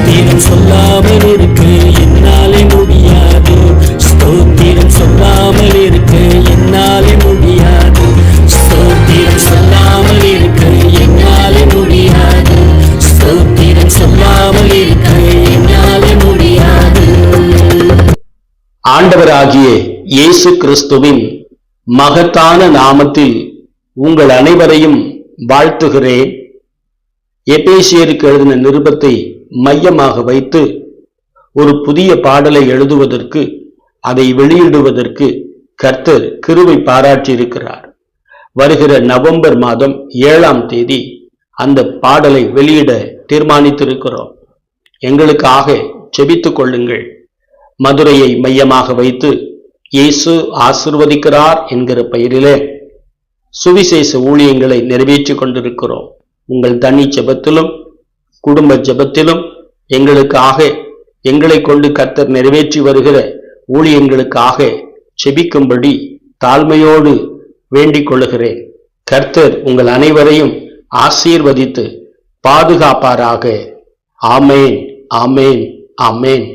ஸ்தோத்திரம் சொல்லாமல் இருக்க என்னாலே முடியாது. ஸ்தோத்திரம் சொல்லாமல் இருக்க என்னாலே முடியாது. ஸ்தோத்திரம் சொல்லாமல் இருக்க என்னாலே முடியாது. ஸ்தோத்திரம் சொல்லாமல் இருக்க என்னாலே முடியாது. ஆண்டவராகிய இயேசு கிறிஸ்துவின் மகத்தான நாமத்தில் உங்கள் அனைவரையும் வாழ்த்துகிறேன். எபேசியருக்கு எழுதின நிருபத்தை மையமாக வைத்து ஒரு புதிய பாடலை எழுதுவதற்கு, அதை வெளியிடுவதற்கு கர்த்தர் கிருபை பாராட்டியிருக்கிறார். வருகிற நவம்பர் மாதம் 7ஆம் தேதி அந்த பாடலை வெளியிட தீர்மானித்திருக்கிறோம். எங்களுக்காக ஜெபித்துக் கொள்ளுங்கள். மதுரையை மையமாக வைத்து இயேசு ஆசீர்வதிக்கிறார் என்கிற பெயரிலே சுவிசேஷ ஊழியங்களை நிறைவேற்றிக் கொண்டிருக்கிறோம். உங்கள் தனி ஜெபத்திலும் குடும்ப ஜெபத்திலும் எங்களுக்காக, எங்களை கொண்டு கர்த்தர் நிறைவேற்றி வருகிற ஊழியங்களுக்காக ஜெபிக்கும்படி தாழ்மையோடு வேண்டிக் கொள்ளுகிறேன். கர்த்தர் உங்கள் அனைவரையும் ஆசீர்வதித்து பாதுகாப்பாராக. ஆமேன், ஆமேன், ஆமேன்.